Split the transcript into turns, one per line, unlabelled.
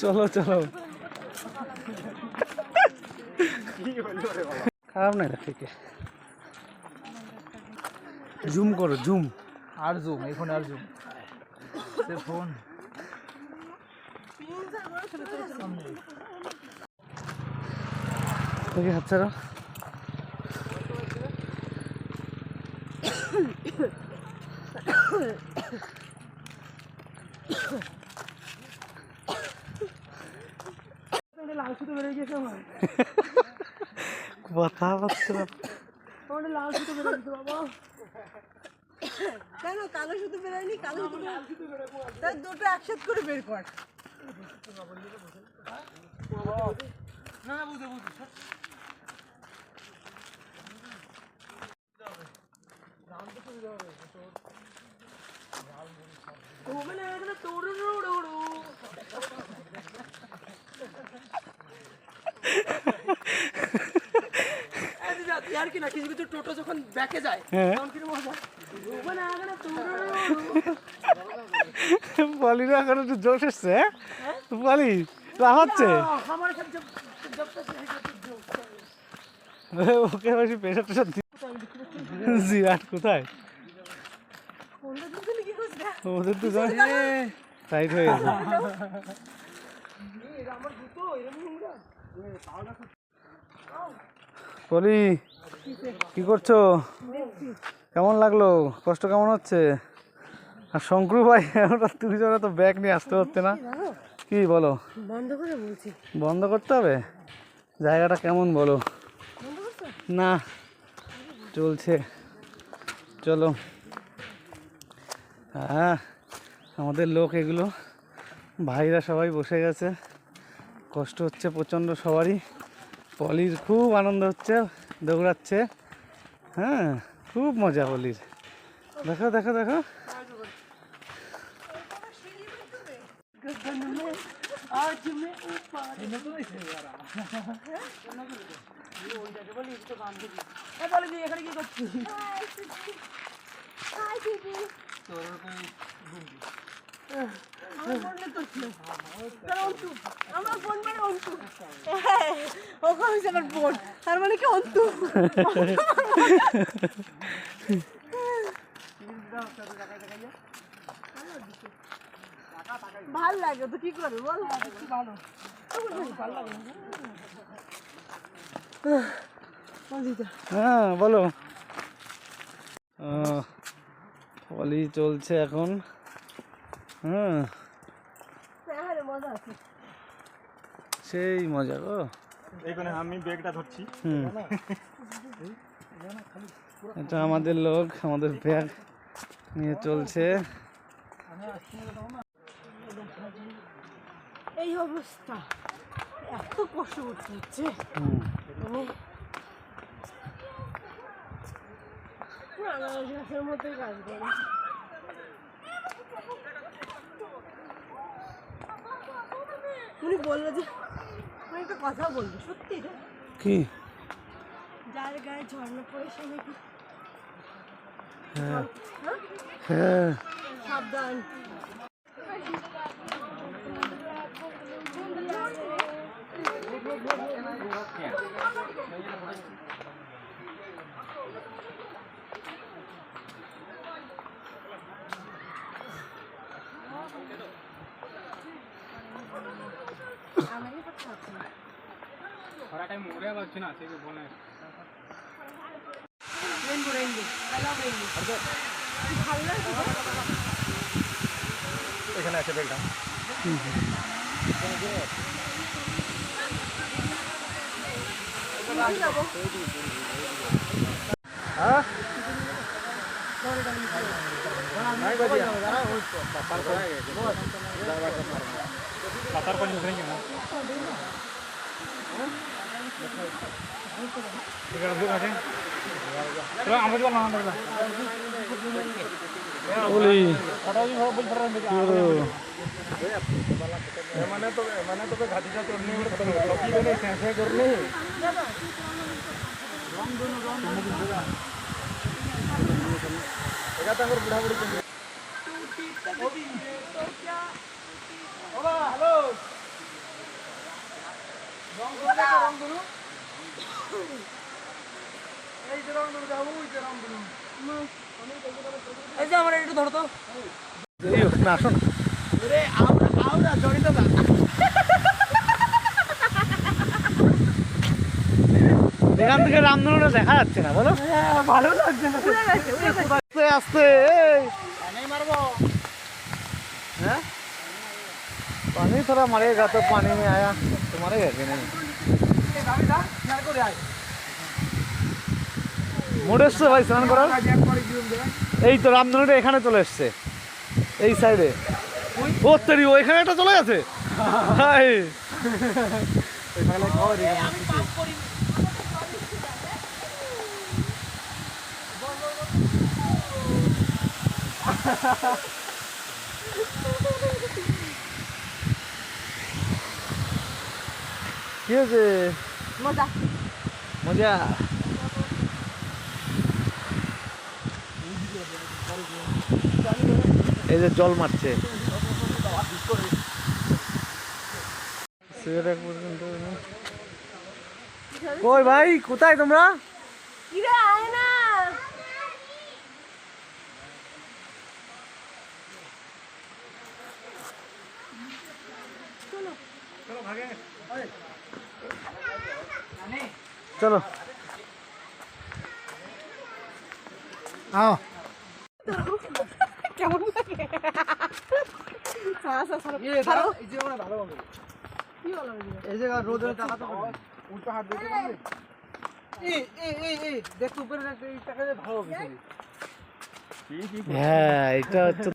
চলো চলো, খারাপ নাই ঠিক। জুম করো, জুম
আর জুম, এই ফোনে আর জুম, ফোন
দেখি হাত ছাড়ো।
লাল সুতো বেড়ে গেছে আমার,
কথা পাচ্ছে না।
আমার লাল সুতো বেড়ে গেছে বাবা। কেন কালো সুতো বেরোয়নি? কালো সুতো তার দুটো একসাথে করে বের কর। না না বুঝে বুঝে यार कि ना किसी को तो टोटो যখন ব্যাকে যায় তখন কি মজা মানে আগের তো
বলি না এখন একটু জোশ এসছে। বলি লাফাচ্ছে
আমার সব জব
ওকে বেশি প্রেশার টেশার জিরাট কোথায় ওদের তো টাইট হয়ে গেছে। বলি কি করছো? কেমন লাগলো? কষ্ট কেমন হচ্ছে? আর শঙ্করু ভাই তুমি জন্য তো ব্যাগ নিয়ে আসতে হচ্ছে না, কি বলো?
বন্ধ করে বলছি,
বন্ধ করতে হবে। জায়গাটা কেমন বলো? না চলছে, চলো। হ্যাঁ আমাদের লোক এগুলো, ভাইরা সবাই বসে গেছে, কষ্ট হচ্ছে প্রচণ্ড সবারই। পলির খুব আনন্দ হচ্ছে, দৌড়াচ্ছে। হ্যাঁ খুব মজা পলির। দেখো দেখো দেখো
এখানে কি করছিস? আমার বোন মানে অন্তু, ওখানে আমার বোন, তার মানে কি অন্তু। ভাল লাগে তো কি করবে বল, ভালো
হ্যাঁ বলো। পলি চলছে এখন। হ্যাঁ
মজা আছে,
সেই মজা গো।
এইখানে আমি ব্যাগটা ধরছি।
এটা আমাদের লোক, আমাদের ব্যাগ নিয়ে চলছে।
এই অবস্থা, এত কষ্ট করতে হচ্ছে। গাছের মতোই কাজ করে। উনি বললো যে আমি একটা কথা বলবো, সত্যি রে,
কি?
যার গায়ে ঝর্ণা পড়ে সে নাকি
হ্যাঁ
সাবধান।
এখানে আছে ব্যাগটা।
হ্যাঁ
সাঁতার পানি ওখানে কেন? মানে তো ঘাটিটা চড়নে করলে या तो बुढ़ा बुढ़ी
टूटी तकदीरें तो क्या
বাবা হ্যালো রং ধরু দেখো, রং ধরু এই যে রং ধরু যাবো, ওই যে রং ধরু
এই যে আমার একটু ধরো তো
এই হোক না, আসুন
রে আউরা জড়িত না
এখান থেকে রামধনুটা দেখা যাচ্ছে না, বলো
ভালো লাগছে না
আস্তে আস্তে
নেই মারবো
हैं? पानी थोड़ा मरेगा तो पानी में आया तो मरेगा कि नहीं
এই গাড়ি দা শেয়ার করে আয়
মোড় এসছে ভাই স্নান করার।
এক করে দিউম দে
এই তো রামধনুটা এখানে চলে এসছে, এই সাইডে। ও তেরি, ও এখানে একটা চলে গেছে। হাই
আমি পাস করি
কি হয়েছে?
মজা
মজা। এই যে জল মারছে। কই ভাই, কোথায় তোমরা?
কিরে আয় না
চলো आओ।
কেমন লাগে সারা সারা
ये दादा, এই যে আমরা ভালো হবে।
কি ভালো লাগে
এই যে রোদে চালাতে হবে। উল্টো হাত দিতে পারবে? এই দেখ উপরে দেখ, এই টাকা ভালো হবে। হ্যাঁ, এটা হচ্ছে